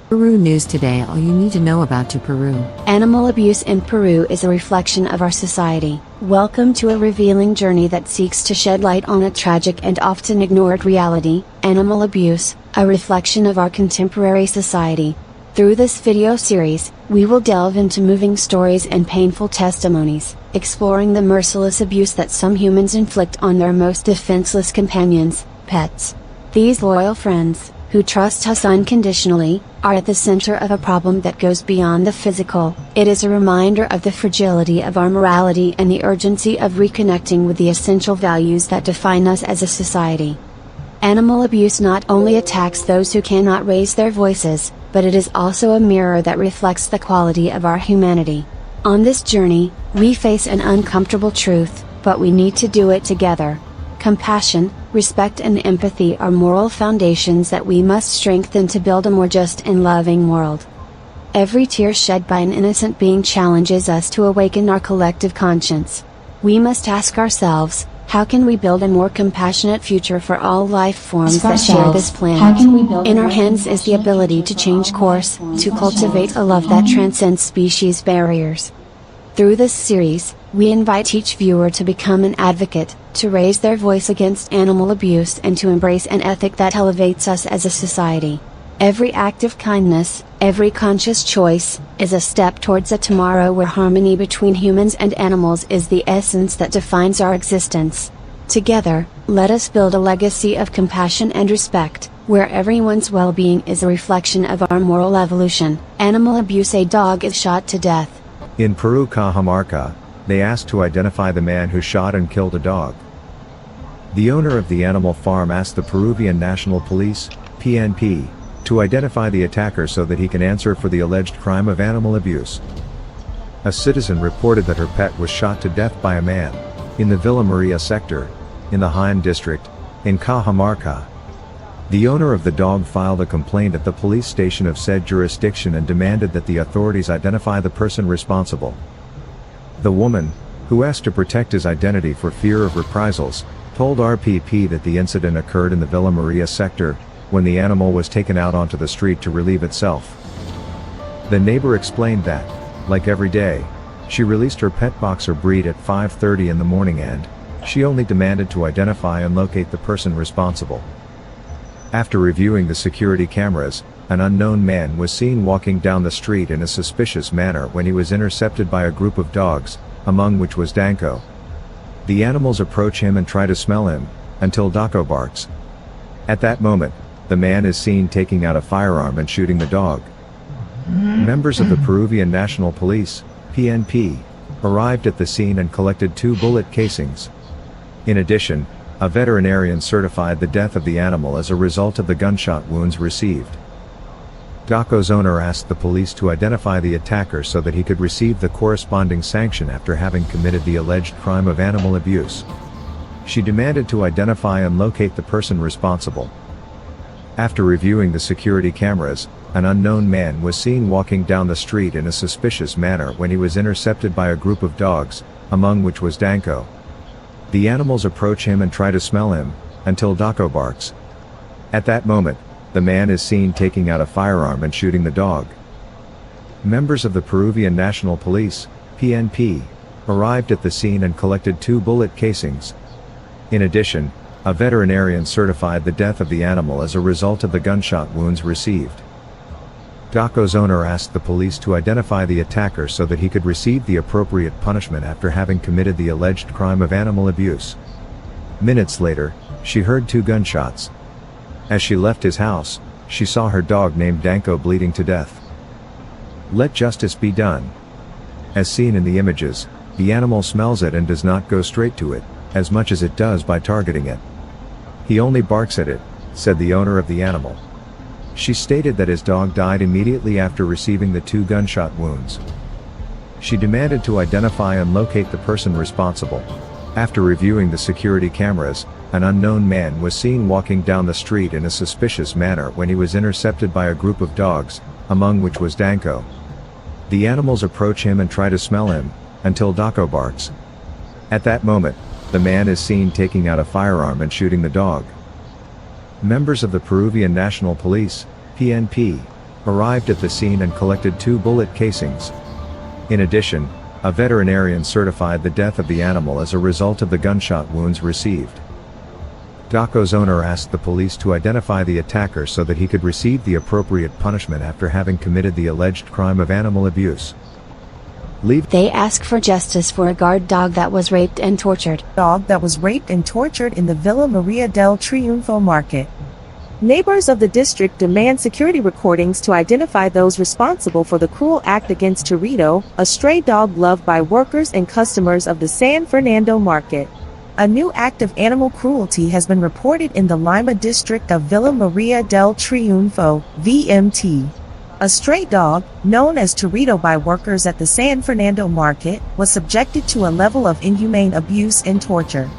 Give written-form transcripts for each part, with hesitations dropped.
Peru News Today, all you need to know about Peru. Animal abuse in Peru is a reflection of our society. Welcome to a revealing journey that seeks to shed light on a tragic and often ignored reality, animal abuse, a reflection of our contemporary society. Through this video series, we will delve into moving stories and painful testimonies, exploring the merciless abuse that some humans inflict on their most defenseless companions, pets. These loyal friends, who trust us unconditionally, are at the center of a problem that goes beyond the physical. It is a reminder of the fragility of our morality and the urgency of reconnecting with the essential values that define us as a society. Animal abuse not only attacks those who cannot raise their voices, but it is also a mirror that reflects the quality of our humanity. On this journey, we face an uncomfortable truth, but we need to do it together. Compassion, respect and empathy are moral foundations that we must strengthen to build a more just and loving world. Every tear shed by an innocent being challenges us to awaken our collective conscience. We must ask ourselves, how can we build a more compassionate future for all life forms that share this planet? In our hands is the ability to change course, to cultivate a love that transcends species barriers. Through this series, we invite each viewer to become an advocate, to raise their voice against animal abuse and to embrace an ethic that elevates us as a society. Every act of kindness, every conscious choice, is a step towards a tomorrow where harmony between humans and animals is the essence that defines our existence. Together, let us build a legacy of compassion and respect, where everyone's well-being is a reflection of our moral evolution. Animal abuse: a dog is shot to death. In Peru, Cajamarca, they asked to identify the man who shot and killed a dog. The owner of the animal farm asked the Peruvian National Police, PNP, to identify the attacker so that he can answer for the alleged crime of animal abuse. A citizen reported that her pet was shot to death by a man, in the Villa Maria sector, in the Jaén district, in Cajamarca. The owner of the dog filed a complaint at the police station of said jurisdiction and demanded that the authorities identify the person responsible. The woman, who asked to protect his identity for fear of reprisals, told RPP that the incident occurred in the Villa Maria sector, when the animal was taken out onto the street to relieve itself. The neighbor explained that, like every day, she released her pet boxer breed at 5:30 in the morning and, she only demanded to identify and locate the person responsible. After reviewing the security cameras, an unknown man was seen walking down the street in a suspicious manner when he was intercepted by a group of dogs, among which was Danko. The animals approach him and try to smell him, until Daco barks. At that moment, the man is seen taking out a firearm and shooting the dog. Members of the Peruvian National Police, PNP, arrived at the scene and collected 2 bullet casings. In addition, a veterinarian certified the death of the animal as a result of the gunshot wounds received. Daco's owner asked the police to identify the attacker so that he could receive the corresponding sanction after having committed the alleged crime of animal abuse. She demanded to identify and locate the person responsible. After reviewing the security cameras, an unknown man was seen walking down the street in a suspicious manner when he was intercepted by a group of dogs, among which was Danko. The animals approach him and try to smell him, until Daco barks. At that moment, the man is seen taking out a firearm and shooting the dog. Members of the Peruvian National Police, PNP, arrived at the scene and collected 2 bullet casings. In addition, a veterinarian certified the death of the animal as a result of the gunshot wounds received. Daco's owner asked the police to identify the attacker so that he could receive the appropriate punishment after having committed the alleged crime of animal abuse. Minutes later, she heard 2 gunshots. As she left his house, she saw her dog named Danko bleeding to death. Let justice be done. As seen in the images, the animal smells it and does not go straight to it, as much as it does by targeting it. He only barks at it, said the owner of the animal. She stated that his dog died immediately after receiving the 2 gunshot wounds. She demanded to identify and locate the person responsible. After reviewing the security cameras, an unknown man was seen walking down the street in a suspicious manner when he was intercepted by a group of dogs, among which was Danko. The animals approach him and try to smell him, until Daco barks. At that moment, the man is seen taking out a firearm and shooting the dog. Members of the Peruvian National Police, PNP, arrived at the scene and collected 2 bullet casings. In addition, a veterinarian certified the death of the animal as a result of the gunshot wounds received. Daco's owner asked the police to identify the attacker so that he could receive the appropriate punishment after having committed the alleged crime of animal abuse. They ask for justice for a guard dog that was raped and tortured. Dog that was raped and tortured in the Villa Maria del Triunfo market. Neighbors of the district demand security recordings to identify those responsible for the cruel act against Torito, a stray dog loved by workers and customers of the San Fernando market. A new act of animal cruelty has been reported in the Lima district of Villa Maria del Triunfo, VMT. A stray dog, known as Torito by workers at the San Fernando market, was subjected to a level of inhumane abuse and torture.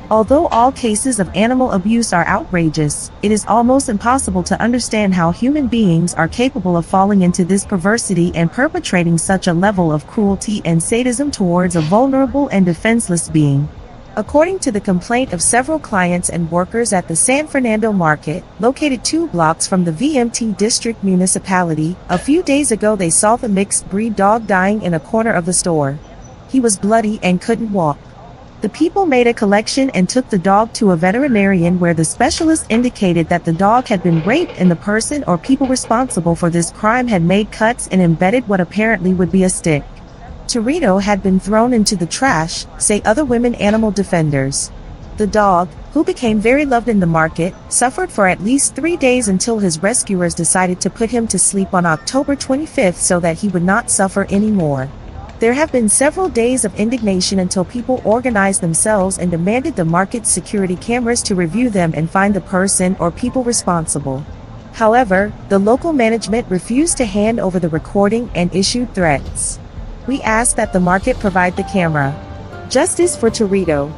Although all cases of animal abuse are outrageous, it is almost impossible to understand how human beings are capable of falling into this perversity and perpetrating such a level of cruelty and sadism towards a vulnerable and defenseless being. According to the complaint of several clients and workers at the San Fernando market, located 2 blocks from the VMT district municipality, a few days ago they saw the mixed breed dog dying in a corner of the store. He was bloody and couldn't walk. The people made a collection and took the dog to a veterinarian where the specialist indicated that the dog had been raped and the person or people responsible for this crime had made cuts and embedded what apparently would be a stick. Torito had been thrown into the trash, say other women animal defenders. The dog, who became very loved in the market, suffered for at least 3 days until his rescuers decided to put him to sleep on October 25th so that he would not suffer anymore. There have been several days of indignation until people organized themselves and demanded the market's security cameras to review them and find the person or people responsible. However, the local management refused to hand over the recording and issued threats. We ask that the market provide the camera. Justice for Torito.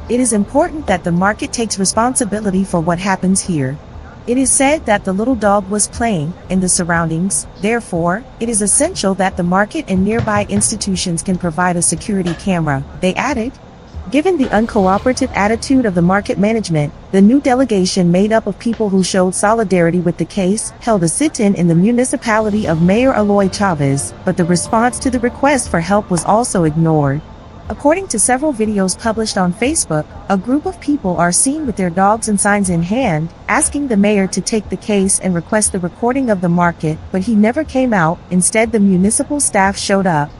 It is important that the market takes responsibility for what happens here. It is said that the little dog was playing in the surroundings, therefore, it is essential that the market and nearby institutions can provide a security camera, they added. Given the uncooperative attitude of the market management, the new delegation made up of people who showed solidarity with the case held a sit-in in the municipality of Mayor Eloy Chavez, but the response to the request for help was also ignored. According to several videos published on Facebook, a group of people are seen with their dogs and signs in hand, asking the mayor to take the case and request the recording of the market, but he never came out. Instead, the municipal staff showed up,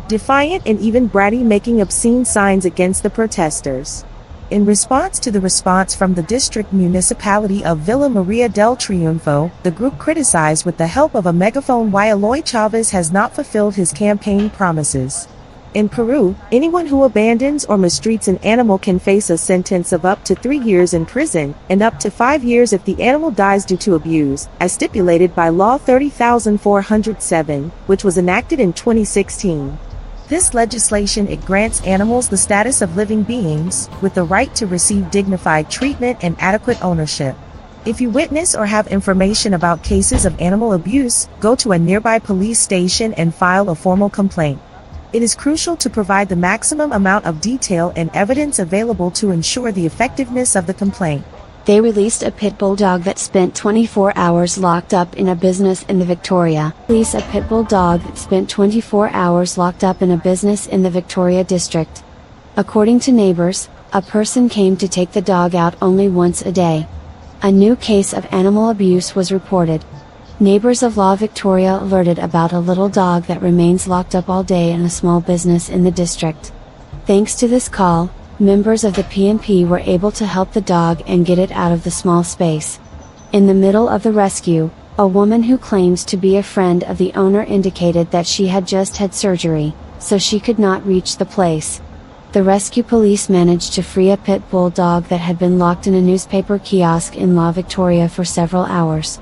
defiant and even bratty, making obscene signs against the protesters. In response to the response from the district municipality of Villa Maria del Triunfo, the group criticized with the help of a megaphone why Eloy Chavez has not fulfilled his campaign promises. In Peru, anyone who abandons or mistreats an animal can face a sentence of up to 3 years in prison, and up to 5 years if the animal dies due to abuse, as stipulated by Law 30,407, which was enacted in 2016. This legislation, it grants animals the status of living beings, with the right to receive dignified treatment and adequate ownership. If you witness or have information about cases of animal abuse, go to a nearby police station and file a formal complaint. It is crucial to provide the maximum amount of detail and evidence available to ensure the effectiveness of the complaint. They released a pit bull dog that spent 24 hours locked up in a business in the Victoria. Release a pit bull dog that spent 24 hours locked up in a business in the Victoria district. According to neighbors, a person came to take the dog out only once a day. A new case of animal abuse was reported. Neighbors of La Victoria alerted about a little dog that remains locked up all day in a small business in the district. Thanks to this call, members of the PNP were able to help the dog and get it out of the small space. In the middle of the rescue, a woman who claims to be a friend of the owner indicated that she had just had surgery, so she could not reach the place. The rescue police managed to free a pit bull dog that had been locked in a newspaper kiosk in La Victoria for several hours.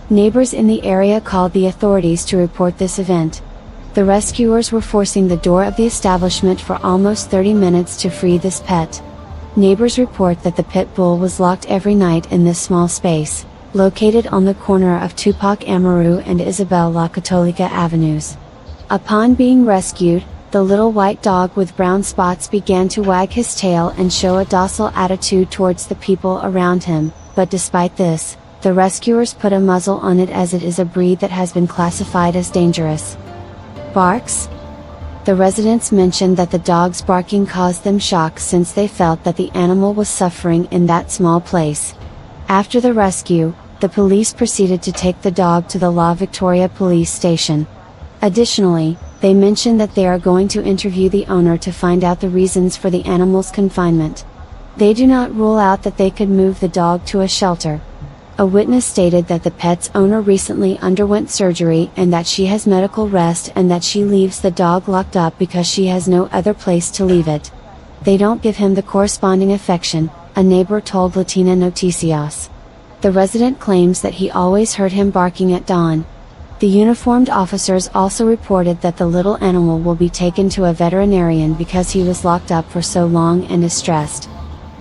Neighbors in the area called the authorities to report this event. The rescuers were forcing the door of the establishment for almost 30 minutes to free this pet. Neighbors report that the pit bull was locked every night in this small space, located on the corner of Tupac Amaru and Isabel La Católica Avenues. Upon being rescued, the little white dog with brown spots began to wag his tail and show a docile attitude towards the people around him, but despite this, The rescuers put a muzzle on it as it is a breed that has been classified as dangerous. Barks? The residents mentioned that the dog's barking caused them shock since they felt that the animal was suffering in that small place. After the rescue, the police proceeded to take the dog to the La Victoria police station. Additionally, they mentioned that they are going to interview the owner to find out the reasons for the animal's confinement. They do not rule out that they could move the dog to a shelter. A witness stated that the pet's owner recently underwent surgery and that she has medical rest and that she leaves the dog locked up because she has no other place to leave it. They don't give him the corresponding affection, a neighbor told Latina Noticias. The resident claims that he always heard him barking at dawn. The uniformed officers also reported that the little animal will be taken to a veterinarian because he was locked up for so long and is stressed.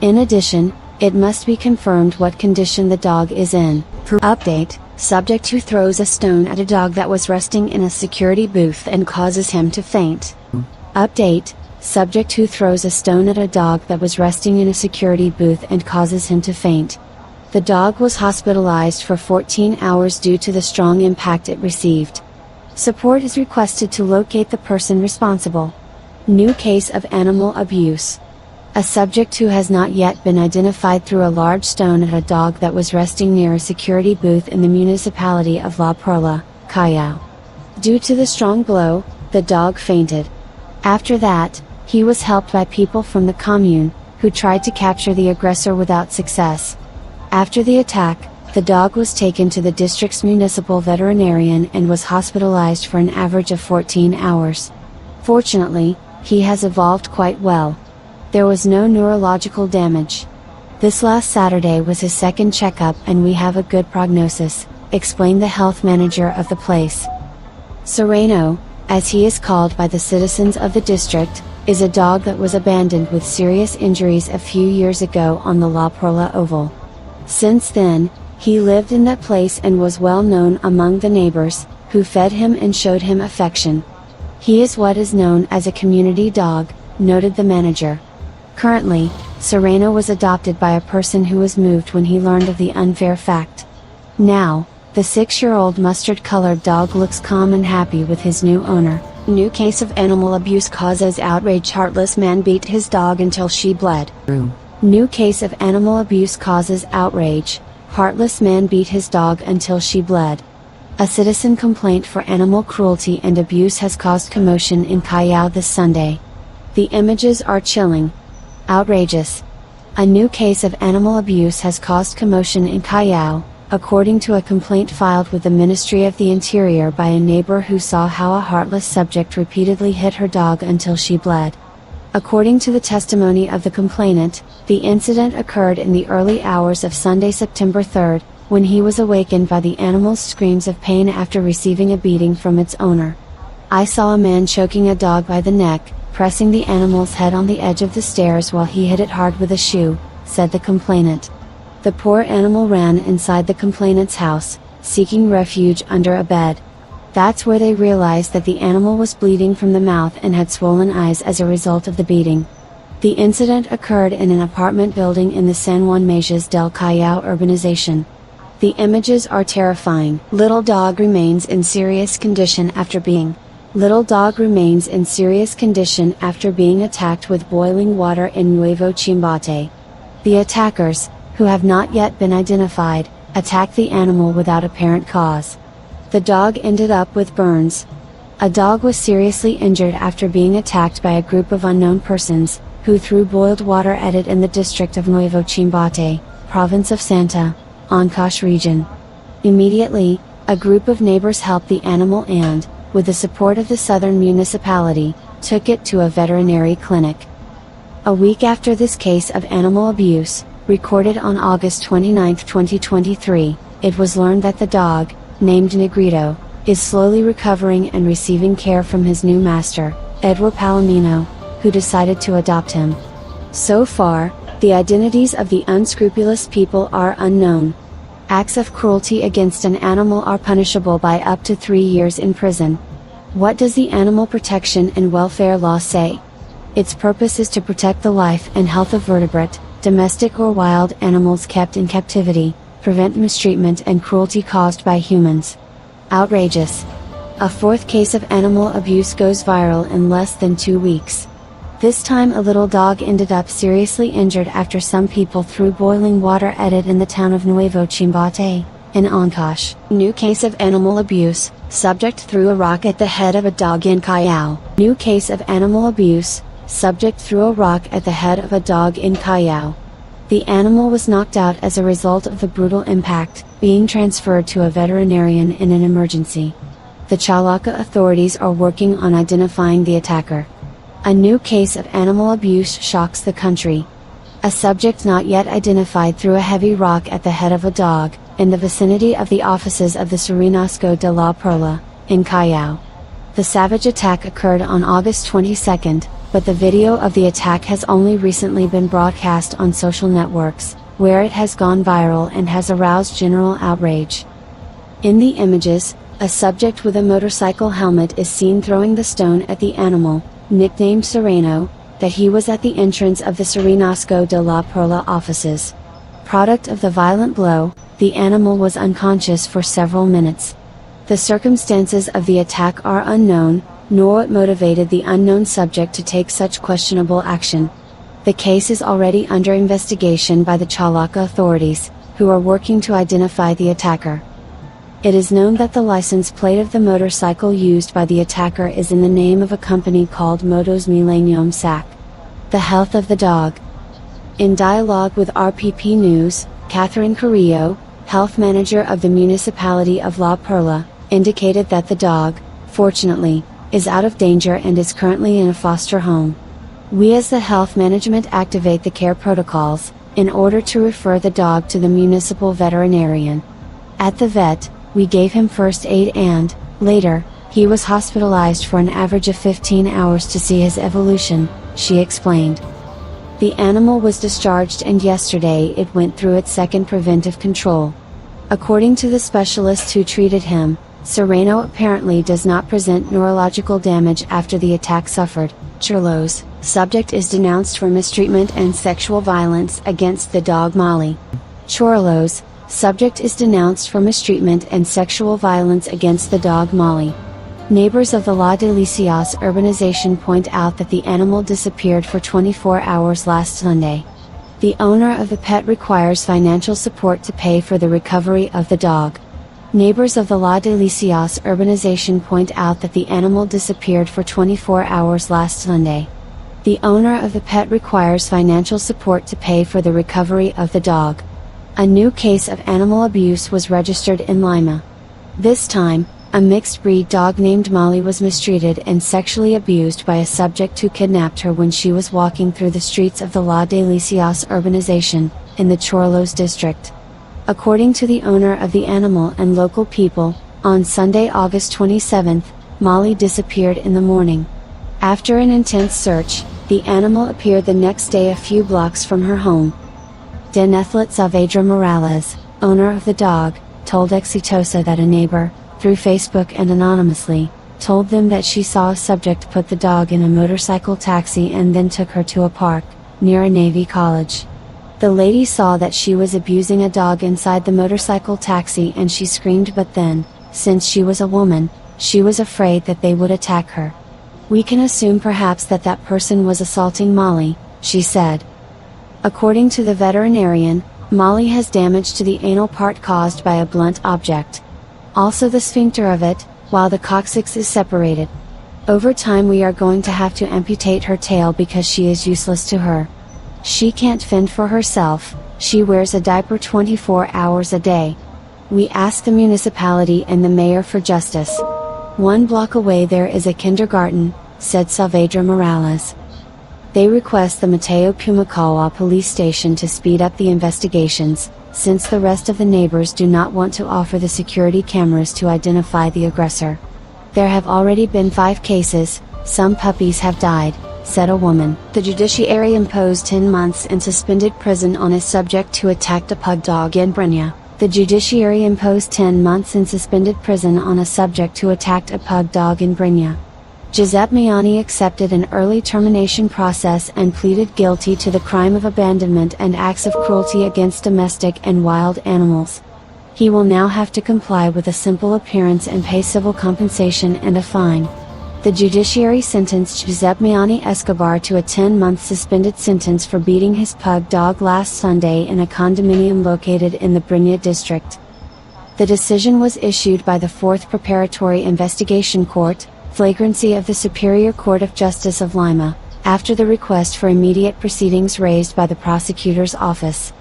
In addition, it must be confirmed what condition the dog is in. Update: subject who throws a stone at a dog that was resting in a security booth and causes him to faint. Update: subject who throws a stone at a dog that was resting in a security booth and causes him to faint. The dog was hospitalized for 14 hours due to the strong impact it received. Support is requested to locate the person responsible. New case of animal abuse. A subject who has not yet been identified threw a large stone at a dog that was resting near a security booth in the municipality of La Perla, Callao. Due to the strong blow, the dog fainted. After that, he was helped by people from the commune, who tried to capture the aggressor without success. After the attack, the dog was taken to the district's municipal veterinarian and was hospitalized for an average of 14 hours. Fortunately, he has evolved quite well. There was no neurological damage. This last Saturday was his second checkup and we have a good prognosis, explained the health manager of the place. Sereno, as he is called by the citizens of the district, is a dog that was abandoned with serious injuries a few years ago on the La Perla Oval. Since then, he lived in that place and was well known among the neighbors, who fed him and showed him affection. He is what is known as a community dog, noted the manager. Currently, Sereno was adopted by a person who was moved when he learned of the unfair fact. Now, the 6-year-old mustard-colored dog looks calm and happy with his new owner. New case of animal abuse causes outrage. Heartless man beat his dog until she bled. New case of animal abuse causes outrage. Heartless man beat his dog until she bled. A citizen complaint for animal cruelty and abuse has caused commotion in Callao this Sunday. The images are chilling. Outrageous. A new case of animal abuse has caused commotion in Callao, according to a complaint filed with the Ministry of the Interior by a neighbor who saw how a heartless subject repeatedly hit her dog until she bled. According to the testimony of the complainant, the incident occurred in the early hours of Sunday, September 3rd, when he was awakened by the animal's screams of pain after receiving a beating from its owner. I saw a man choking a dog by the neck, pressing the animal's head on the edge of the stairs while he hit it hard with a shoe, said the complainant. The poor animal ran inside the complainant's house, seeking refuge under a bed. That's where they realized that the animal was bleeding from the mouth and had swollen eyes as a result of the beating. The incident occurred in an apartment building in the San Juan Meijas del Callao urbanization. The images are terrifying. Little dog remains in serious condition after being attacked with boiling water in Nuevo Chimbote. The attackers, who have not yet been identified, attacked the animal without apparent cause. The dog ended up with burns. A dog was seriously injured after being attacked by a group of unknown persons, who threw boiled water at it in the district of Nuevo Chimbote, province of Santa Ancash region. Immediately, a group of neighbors helped the animal and, with the support of the southern municipality, took it to a veterinary clinic. A week after this case of animal abuse, recorded on August 29, 2023, it was learned that the dog, named Negrito, is slowly recovering and receiving care from his new master, Edward Palomino, who decided to adopt him. So far, the identities of the unscrupulous people are unknown. Acts of cruelty against an animal are punishable by up to 3 years in prison. What does the Animal Protection and Welfare Law say? Its purpose is to protect the life and health of vertebrate, domestic or wild animals kept in captivity, prevent mistreatment and cruelty caused by humans. Outrageous. A fourth case of animal abuse goes viral in less than 2 weeks. This time a little dog ended up seriously injured after some people threw boiling water at it in the town of Nuevo Chimbate, in Ancash. New case of animal abuse, subject threw a rock at the head of a dog in Callao. New case of animal abuse, subject threw a rock at the head of a dog in Callao. The animal was knocked out as a result of the brutal impact, being transferred to a veterinarian in an emergency. The Chalaca authorities are working on identifying the attacker. A new case of animal abuse shocks the country. A subject not yet identified threw a heavy rock at the head of a dog, in the vicinity of the offices of the Serenazgo de la Perla, in Callao. The savage attack occurred on August 22, but the video of the attack has only recently been broadcast on social networks, where it has gone viral and has aroused general outrage. In the images, a subject with a motorcycle helmet is seen throwing the stone at the animal, nicknamed Sereno, that he was at the entrance of the Serenazgo de la Perla offices. Product of the violent blow, the animal was unconscious for several minutes. The circumstances of the attack are unknown, nor what motivated the unknown subject to take such questionable action. The case is already under investigation by the Chalaca authorities, who are working to identify the attacker. It is known that the license plate of the motorcycle used by the attacker is in the name of a company called Motos Millennium SAC. The health of the dog. In dialogue with RPP News, Catherine Carrillo, health manager of the municipality of La Perla, indicated that the dog, fortunately, is out of danger and is currently in a foster home. We as the health management activate the care protocols, in order to refer the dog to the municipal veterinarian. At the vet, we gave him first aid and, later, he was hospitalized for an average of 15 hours to see his evolution, she explained. The animal was discharged and yesterday it went through its second preventive control. According to the specialists who treated him, Sereno apparently does not present neurological damage after the attack suffered. Churlos, subject is denounced for mistreatment and sexual violence against the dog Molly. Churlos, subject is denounced for mistreatment and sexual violence against the dog Molly. Neighbors of the La Delicias urbanization point out that the animal disappeared for 24 hours last Sunday. The owner of the pet requires financial support to pay for the recovery of the dog. Neighbors of the La Delicias urbanization point out that the animal disappeared for 24 hours last Sunday. The owner of the pet requires financial support to pay for the recovery of the dog. A new case of animal abuse was registered in Lima. This time, a mixed breed dog named Molly was mistreated and sexually abused by a subject who kidnapped her when she was walking through the streets of the La Delicias urbanization, in the Chorlos district. According to the owner of the animal and local people, on Sunday, August 27, Molly disappeared in the morning. After an intense search, the animal appeared the next day a few blocks from her home. Denethlet Saavedra Morales, owner of the dog, told Exitosa that a neighbor, through Facebook and anonymously, told them that she saw a subject put the dog in a motorcycle taxi and then took her to a park, near a Navy college. The lady saw that she was abusing a dog inside the motorcycle taxi and she screamed, but then, since she was a woman, she was afraid that they would attack her. We can assume perhaps that that person was assaulting Molly, she said. According to the veterinarian, Molly has damage to the anal part caused by a blunt object. Also the sphincter of it, while the coccyx is separated. Over time we are going to have to amputate her tail because she is useless to her. She can't fend for herself, she wears a diaper 24 hours a day. We ask the municipality and the mayor for justice. 1 block away there is a kindergarten, said Saavedra Morales. They request the Mateo Pumacawa police station to speed up the investigations, since the rest of the neighbors do not want to offer the security cameras to identify the aggressor. There have already been 5 cases, some puppies have died, said a woman. The judiciary imposed 10 months in suspended prison on a subject who attacked a pug dog in Brenya. The judiciary imposed 10 months in suspended prison on a subject who attacked a pug dog in Brenya. Giuseppe Miani accepted an early termination process and pleaded guilty to the crime of abandonment and acts of cruelty against domestic and wild animals. He will now have to comply with a simple appearance and pay civil compensation and a fine. The judiciary sentenced Giuseppe Miani Escobar to a 10-month suspended sentence for beating his pug dog last Sunday in a condominium located in the Brigna district. The decision was issued by the 4th Preparatory Investigation Court, flagrancy of the Superior Court of Justice of Lima, after the request for immediate proceedings raised by the prosecutor's office.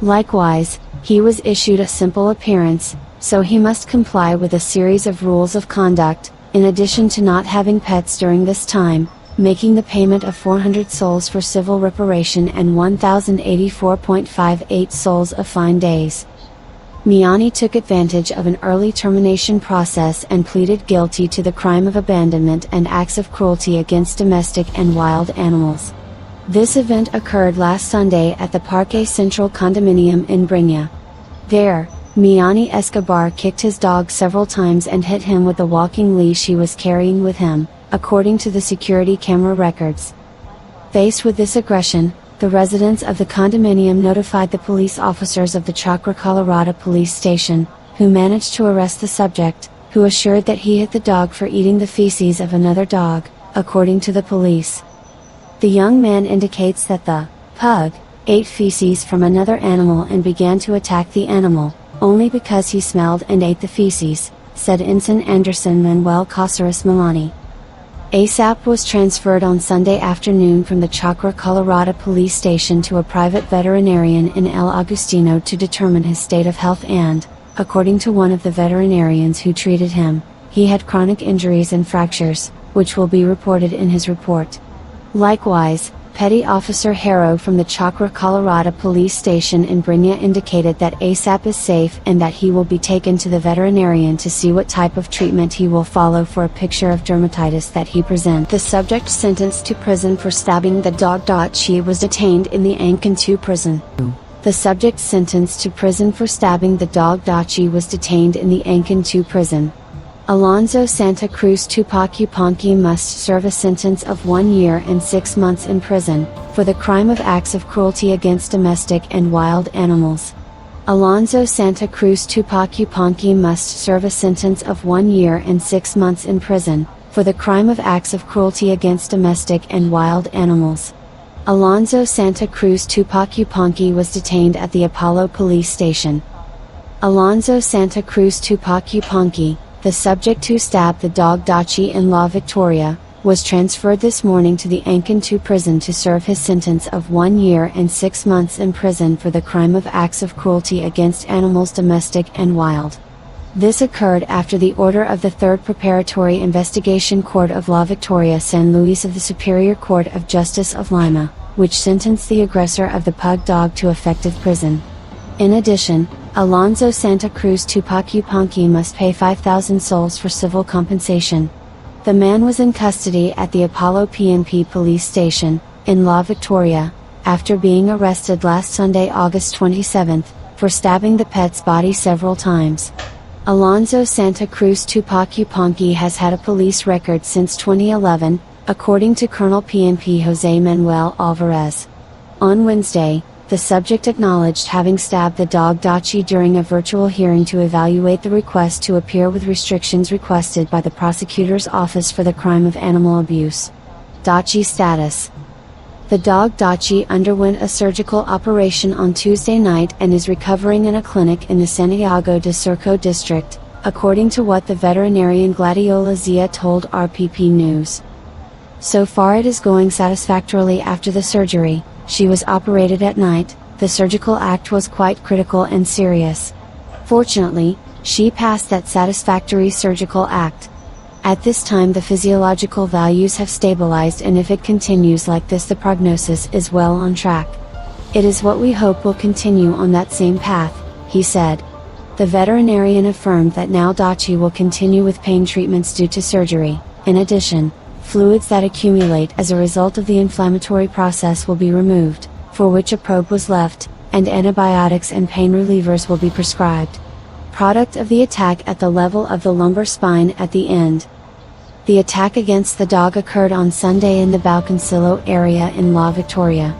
Likewise, he was issued a simple appearance, so he must comply with a series of rules of conduct, in addition to not having pets during this time, making the payment of 400 sols for civil reparation and 1,084.58 sols of fine days. Miani took advantage of an early termination process and pleaded guilty to the crime of abandonment and acts of cruelty against domestic and wild animals. This event occurred last Sunday at the Parque Central condominium in Brigna. There, Miani Escobar kicked his dog several times and hit him with the walking leash he was carrying with him, according to the security camera records. Faced with this aggression, the residents of the condominium notified the police officers of the Chacra Colorado police station, who managed to arrest the subject, who assured that he hit the dog for eating the feces of another dog, according to the police. The young man indicates that the pug ate feces from another animal and began to attack the animal, only because he smelled and ate the feces, said Ensign Anderson Manuel Caceres Milani. ASAP was transferred on Sunday afternoon from the Chacra Colorado police station to a private veterinarian in El Agustino to determine his state of health and, according to one of the veterinarians who treated him, he had chronic injuries and fractures, which will be reported in his report. Likewise, Petty Officer Harrow from the Chacra Colorado police station in Brigna indicated that ASAP is safe and that he will be taken to the veterinarian to see what type of treatment he will follow for a picture of dermatitis that he presents. The subject sentenced to prison for stabbing the dog. She was detained in the Ancon 2 prison. The subject sentenced to prison for stabbing the dog. She was detained in the Ancon 2 prison. Alonzo Santa Cruz Tupac Yupanqui must serve a sentence of 1 year and 6 months in prison, for the crime of acts of cruelty against domestic and wild animals. Alonzo Santa Cruz Tupac Yupanqui must serve a sentence of 1 year and 6 months in prison, for the crime of acts of cruelty against domestic and wild animals. Alonzo Santa Cruz Tupac Yupanqui was detained at the Apollo police station. Alonzo Santa Cruz Tupac Yupanqui, the subject who stabbed the dog Dachi in La Victoria, was transferred this morning to the Ancon 2 prison to serve his sentence of 1 year and 6 months in prison for the crime of acts of cruelty against animals domestic and wild. This occurred after the order of the 3rd Preparatory Investigation Court of La Victoria San Luis of the Superior Court of Justice of Lima, which sentenced the aggressor of the pug dog to effective prison. In addition, Alonzo Santa Cruz Tupac Yupanqui must pay 5,000 sols for civil compensation. The man was in custody at the Apollo PNP police station, in La Victoria, after being arrested last Sunday, August 27, for stabbing the pet's body several times. Alonzo Santa Cruz Tupac Yupanqui has had a police record since 2011, according to Colonel PNP Jose Manuel Alvarez. On Wednesday, the subject acknowledged having stabbed the dog Dachi during a virtual hearing to evaluate the request to appear with restrictions requested by the prosecutor's office for the crime of animal abuse. Dachi status. The dog Dachi underwent a surgical operation on Tuesday night and is recovering in a clinic in the Santiago de Surco district, according to what the veterinarian Gladiola Zia told RPP News. So far it is going satisfactorily after the surgery. She was operated at night. The surgical act was quite critical and serious. Fortunately, she passed that satisfactory surgical act. At this time the physiological values have stabilized, and if it continues like this the prognosis is well on track. It is what we hope will continue on that same path, he said. The veterinarian affirmed that now Dachi will continue with pain treatments due to surgery. In addition, fluids that accumulate as a result of the inflammatory process will be removed, for which a probe was left, and antibiotics and pain relievers will be prescribed. Product of the attack at the level of the lumbar spine at the end. The attack against the dog occurred on Sunday in the Balconcillo area in La Victoria.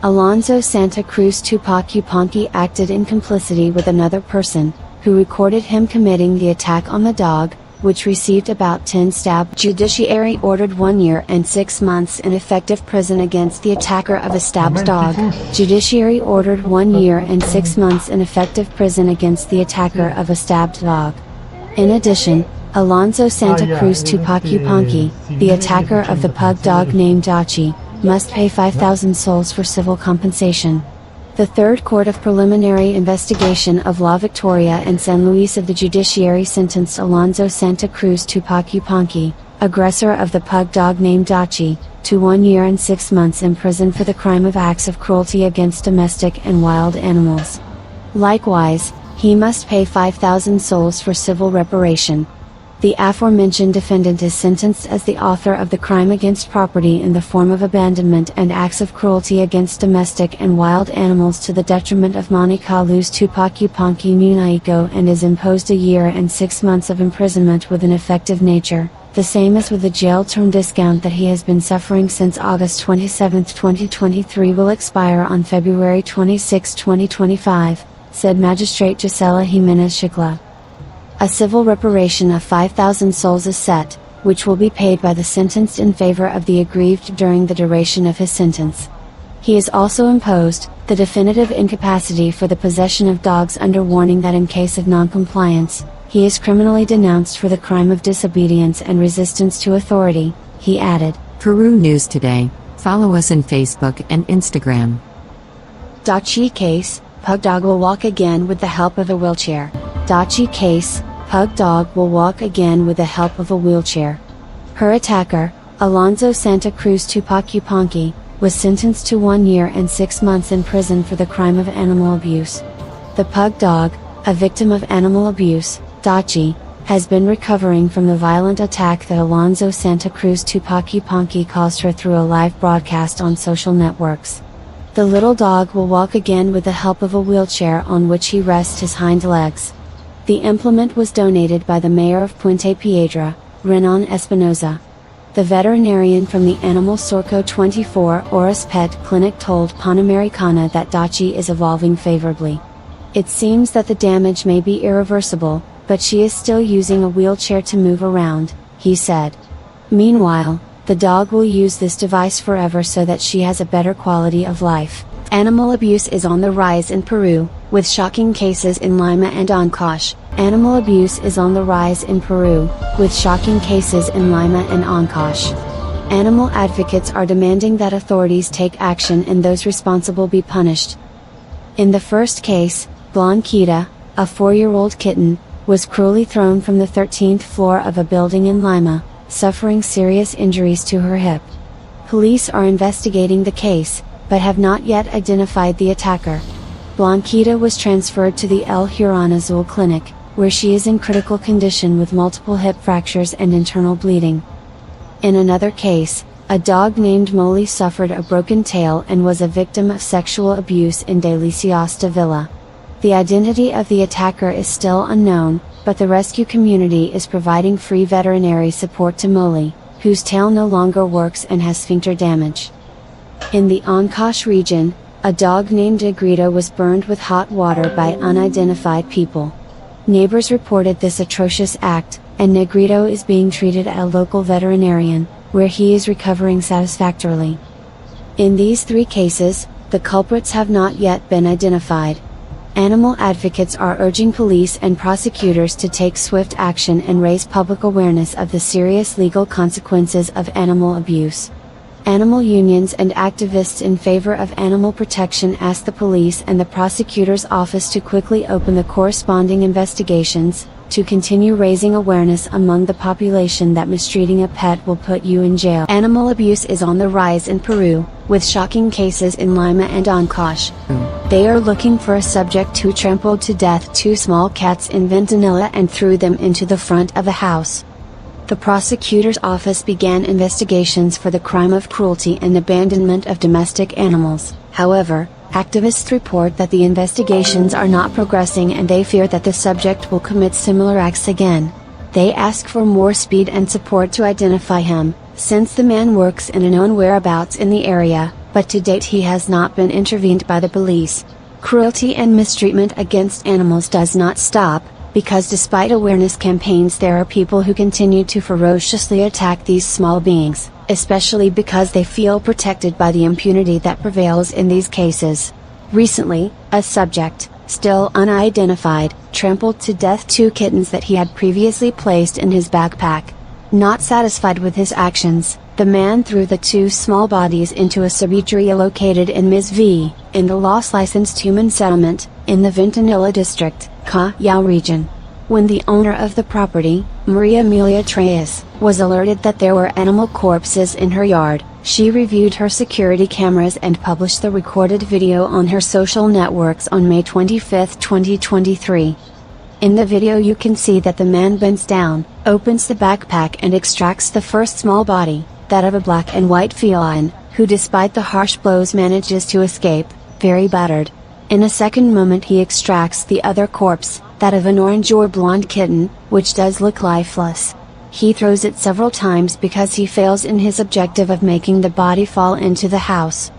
Alonso Santa Cruz Tupac Yupanqui acted in complicity with another person, who recorded him committing the attack on the dog, which received about 10 stabs. Judiciary ordered 1 year and 6 months in effective prison against the attacker of a stabbed dog. Judiciary ordered 1 year and 6 months in effective prison against the attacker of a stabbed dog. In addition, Alonso Santa Cruz Tupac Yupanqui, the attacker of the pug dog named Dachi, must pay 5,000 soles for civil compensation. The Third Court of Preliminary Investigation of La Victoria and San Luis of the Judiciary sentenced Alonso Santa Cruz Tupac Yupanqui, aggressor of the pug dog named Dachi, to 1 year and 6 months in prison for the crime of acts of cruelty against domestic and wild animals. Likewise, he must pay 5,000 soles for civil reparation. The aforementioned defendant is sentenced as the author of the crime against property in the form of abandonment and acts of cruelty against domestic and wild animals to the detriment of Monica Luz Tupac Yupanqui Munaico, and is imposed a year and 6 months of imprisonment with an effective nature, the same as with the jail term discount that he has been suffering since August 27, 2023 will expire on February 26, 2025, said Magistrate Gisela Jimenez Shikla. A civil reparation of 5,000 soles is set, which will be paid by the sentenced in favor of the aggrieved during the duration of his sentence. He is also imposed the definitive incapacity for the possession of dogs under warning that in case of non-compliance, he is criminally denounced for the crime of disobedience and resistance to authority, he added. Peru News Today. Follow us on Facebook and Instagram. Dachi case, pug dog will walk again with the help of a wheelchair. Dachi case, pug dog will walk again with the help of a wheelchair. Her attacker, Alonso Santa Cruz Tupac Yupanqui, was sentenced to 1 year and 6 months in prison for the crime of animal abuse. The pug dog, a victim of animal abuse, Dachi, has been recovering from the violent attack that Alonso Santa Cruz Tupac Yupanqui caused her through a live broadcast on social networks. The little dog will walk again with the help of a wheelchair on which he rests his hind legs. The implement was donated by the mayor of Puente Piedra, Renan Espinoza. The veterinarian from the Animal Surco 24 Horas Pet Clinic told Panamericana that Dachi is evolving favorably. It seems that the damage may be irreversible, but she is still using a wheelchair to move around, he said. Meanwhile, the dog will use this device forever so that she has a better quality of life. Animal abuse is on the rise in Peru, with shocking cases in Lima and Ancash. Animal abuse is on the rise in Peru, with shocking cases in Lima and Ancash. Animal advocates are demanding that authorities take action and those responsible be punished. In the first case, Blanquita, a 4-year-old kitten, was cruelly thrown from the 13th floor of a building in Lima, suffering serious injuries to her hip. Police are investigating the case, but have not yet identified the attacker. Blanquita was transferred to the El Huron Azul Clinic, where she is in critical condition with multiple hip fractures and internal bleeding. In another case, a dog named Molly suffered a broken tail and was a victim of sexual abuse in Delicias de Villa. The identity of the attacker is still unknown, but the rescue community is providing free veterinary support to Molly, whose tail no longer works and has sphincter damage. In the Ancash region, a dog named Negrito was burned with hot water by unidentified people. Neighbors reported this atrocious act, and Negrito is being treated at a local veterinarian, where he is recovering satisfactorily. In these 3 cases, the culprits have not yet been identified. Animal advocates are urging police and prosecutors to take swift action and raise public awareness of the serious legal consequences of animal abuse. Animal unions and activists in favor of animal protection asked the police and the prosecutor's office to quickly open the corresponding investigations, to continue raising awareness among the population that mistreating a pet will put you in jail. Animal abuse is on the rise in Peru, with shocking cases in Lima and Ancash. They are looking for a subject who trampled to death 2 small cats in Ventanilla and threw them into the front of a house. The prosecutor's office began investigations for the crime of cruelty and abandonment of domestic animals. However, activists report that the investigations are not progressing and they fear that the subject will commit similar acts again. They ask for more speed and support to identify him, since the man works in a known whereabouts in the area, but to date he has not been intervened by the police. Cruelty and mistreatment against animals does not stop, because despite awareness campaigns there are people who continue to ferociously attack these small beings, especially because they feel protected by the impunity that prevails in these cases. Recently, a subject, still unidentified, trampled to death 2 kittens that he had previously placed in his backpack. Not satisfied with his actions, the man threw the 2 small bodies into a cemetery located in Ms. V, in the loss-licensed human settlement, in the Ventanilla district, Callao region. When the owner of the property, Maria Amelia Treyes, was alerted that there were animal corpses in her yard, she reviewed her security cameras and published the recorded video on her social networks on May 25, 2023. In the video you can see that the man bends down, opens the backpack and extracts the first small body, that of a black and white feline, who despite the harsh blows manages to escape, very battered. In a second moment he extracts the other corpse, that of an orange or blonde kitten, which does look lifeless. He throws it several times because he fails in his objective of making the body fall into the house.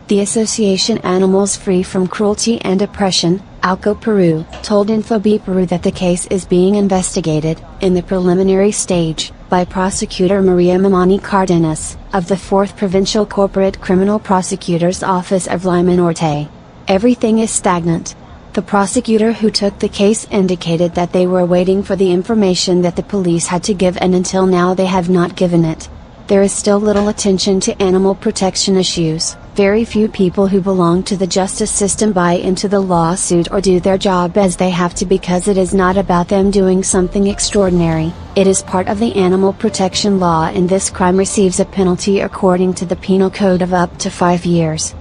The association Animals Free from Cruelty and Oppression, ALCO Peru, told InfoB Peru that the case is being investigated, in the preliminary stage, by Prosecutor Maria Mamani Cardenas, of the 4th Provincial Corporate Criminal Prosecutor's Office of Lima Norte. Everything is stagnant. The prosecutor who took the case indicated that they were waiting for the information that the police had to give, and until now they have not given it. There is still little attention to animal protection issues. Very few people who belong to the justice system buy into the lawsuit or do their job as they have to, because it is not about them doing something extraordinary. It is part of the animal protection law, and this crime receives a penalty according to the penal code of up to 5 years.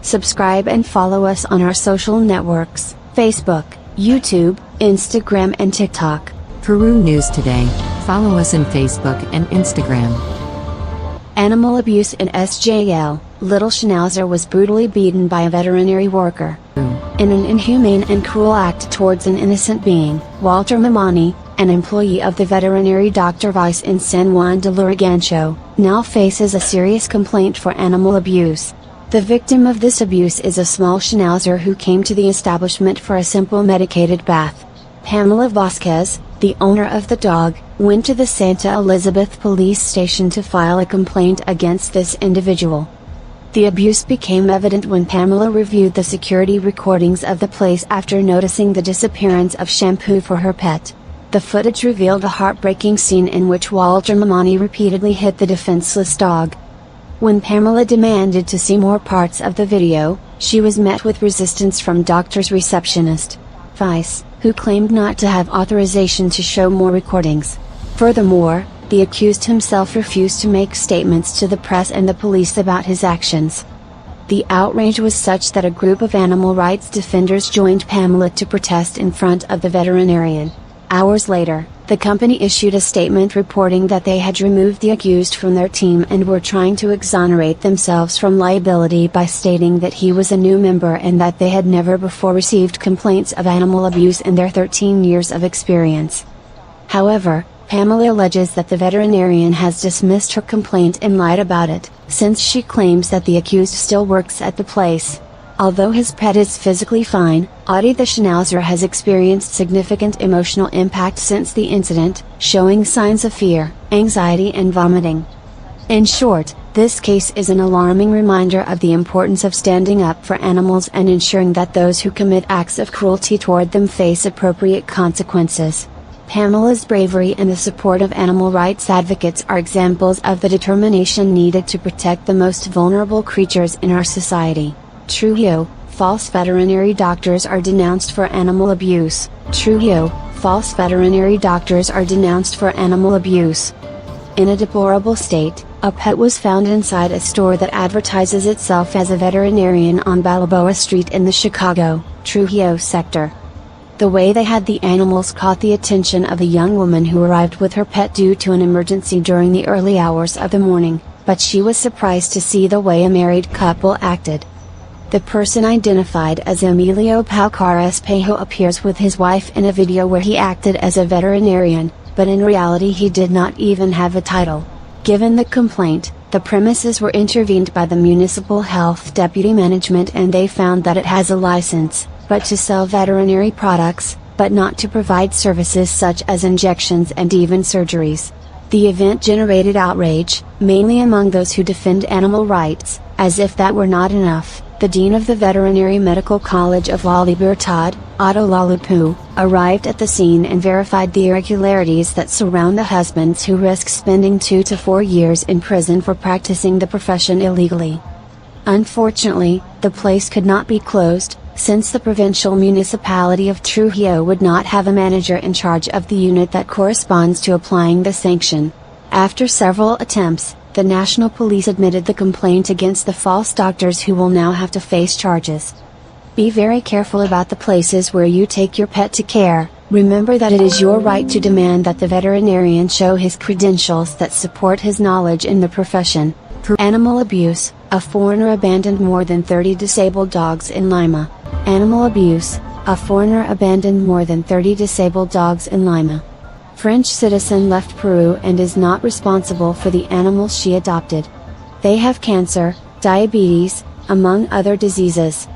Subscribe and follow us on our social networks, Facebook, YouTube, Instagram and TikTok. Peru News Today. Follow us on Facebook and Instagram. Animal abuse in SJL. Little Schnauzer was brutally beaten by a veterinary worker. In an inhumane and cruel act towards an innocent being, Walter Mamani, an employee of the veterinary Dr. Vice in San Juan de Lurigancho, now faces a serious complaint for animal abuse. The victim of this abuse is a small Schnauzer who came to the establishment for a simple medicated bath. Pamela Vasquez, the owner of the dog, went to the Santa Elizabeth police station to file a complaint against this individual. The abuse became evident when Pamela reviewed the security recordings of the place after noticing the disappearance of shampoo for her pet. The footage revealed a heartbreaking scene in which Walter Mamani repeatedly hit the defenseless dog. When Pamela demanded to see more parts of the video, she was met with resistance from doctor's receptionist, Vice, who claimed not to have authorization to show more recordings. Furthermore, the accused himself refused to make statements to the press and the police about his actions. The outrage was such that a group of animal rights defenders joined Pamela to protest in front of the veterinarian. Hours later, the company issued a statement reporting that they had removed the accused from their team and were trying to exonerate themselves from liability by stating that he was a new member and that they had never before received complaints of animal abuse in their 13 years of experience. However, Pamela alleges that the veterinarian has dismissed her complaint and lied about it, since she claims that the accused still works at the place. Although his pet is physically fine, Audie the Schnauzer has experienced significant emotional impact since the incident, showing signs of fear, anxiety and vomiting. In short, this case is an alarming reminder of the importance of standing up for animals and ensuring that those who commit acts of cruelty toward them face appropriate consequences. Pamela's bravery and the support of animal rights advocates are examples of the determination needed to protect the most vulnerable creatures in our society. Trujillo, false veterinary doctors are denounced for animal abuse. Trujillo, false veterinary doctors are denounced for animal abuse. In a deplorable state, a pet was found inside a store that advertises itself as a veterinarian on Balboa Street in the Chicago, Trujillo sector. The way they had the animals caught the attention of a young woman who arrived with her pet due to an emergency during the early hours of the morning, but she was surprised to see the way a married couple acted. The person identified as Emilio Paucar Espejo appears with his wife in a video where he acted as a veterinarian, but in reality he did not even have a title. Given the complaint, the premises were intervened by the municipal health deputy management and they found that it has a license, but to sell veterinary products, but not to provide services such as injections and even surgeries. The event generated outrage, mainly among those who defend animal rights. As if that were not enough, the Dean of the Veterinary Medical College of La Libertad, Otto Lalupu, arrived at the scene and verified the irregularities that surround the husbands who risk spending 2 to 4 years in prison for practicing the profession illegally. Unfortunately, the place could not be closed, since the provincial municipality of Trujillo would not have a manager in charge of the unit that corresponds to applying the sanction. After several attempts, the national police admitted the complaint against the false doctors who will now have to face charges. Be very careful about the places where you take your pet to care. Remember that it is your right to demand that the veterinarian show his credentials that support his knowledge in the profession. Animal abuse, a foreigner abandoned more than 30 disabled dogs in Lima. Animal abuse, a foreigner abandoned more than 30 disabled dogs in Lima. French citizen left Peru and is not responsible for the animals she adopted. They have cancer, diabetes, among other diseases.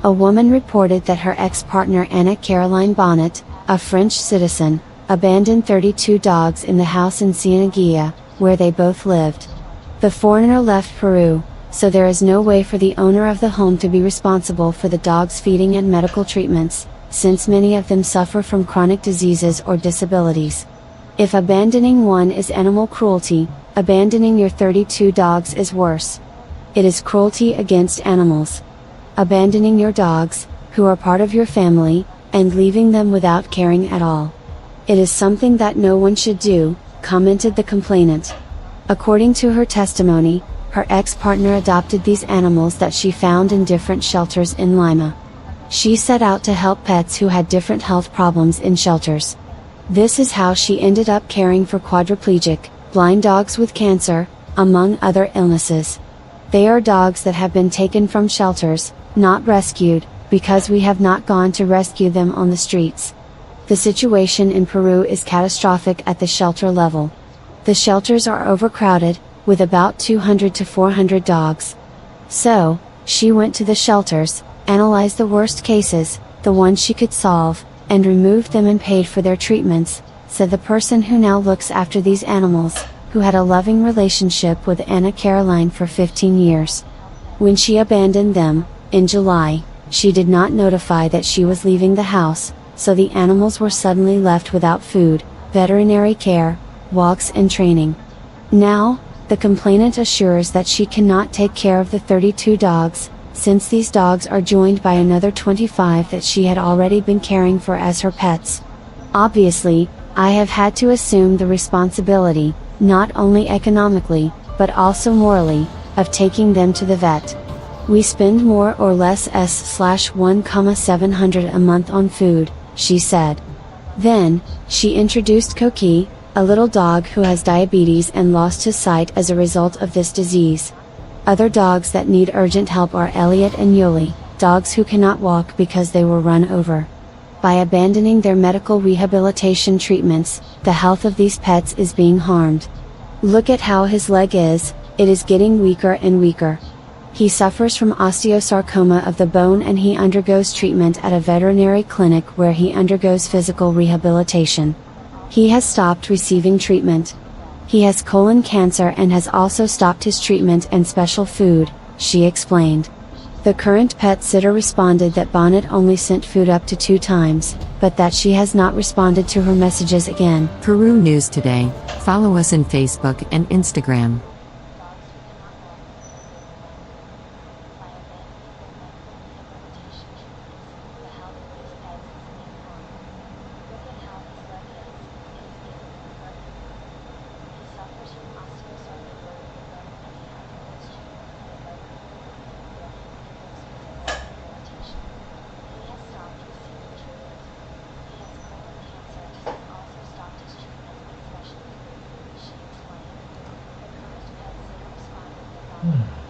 A woman reported that her ex-partner Anna Caroline Bonnet, a French citizen, abandoned 32 dogs in the house in Cieneguilla, where they both lived. The foreigner left Peru, so there is no way for the owner of the home to be responsible for the dog's feeding and medical treatments, since many of them suffer from chronic diseases or disabilities. If abandoning one is animal cruelty, abandoning your 32 dogs is worse. It is cruelty against animals. Abandoning your dogs, who are part of your family, and leaving them without caring at all. It is something that no one should do, commented the complainant. According to her testimony, her ex-partner adopted these animals that she found in different shelters in Lima. She set out to help pets who had different health problems in shelters. This is how she ended up caring for quadriplegic, blind dogs with cancer, among other illnesses. They are dogs that have been taken from shelters, not rescued, because we have not gone to rescue them on the streets. The situation in Peru is catastrophic at the shelter level. The shelters are overcrowded, with about 200 to 400 dogs. So, she went to the shelters, analyzed the worst cases, the ones she could solve, and removed them and paid for their treatments, said the person who now looks after these animals, who had a loving relationship with Anna Caroline for 15 years. When she abandoned them, in July, she did not notify that she was leaving the house, so the animals were suddenly left without food, veterinary care, walks and training. Now, the complainant assures that she cannot take care of the 32 dogs, since these dogs are joined by another 25 that she had already been caring for as her pets. Obviously, I have had to assume the responsibility, not only economically, but also morally, of taking them to the vet. We spend more or less $1,700 a month on food, she said. Then, she introduced Coqui, a little dog who has diabetes and lost his sight as a result of this disease. Other dogs that need urgent help are Elliot and Yoli, dogs who cannot walk because they were run over. By abandoning their medical rehabilitation treatments, the health of these pets is being harmed. Look at how his leg is, it is getting weaker and weaker. He suffers from osteosarcoma of the bone and he undergoes treatment at a veterinary clinic where he undergoes physical rehabilitation. He has stopped receiving treatment. He has colon cancer and has also stopped his treatment and special food, she explained. The current pet sitter responded that Bonnet only sent food up to 2 times, but that she has not responded to her messages again. Peru News Today. Follow us on Facebook and Instagram. Hmm.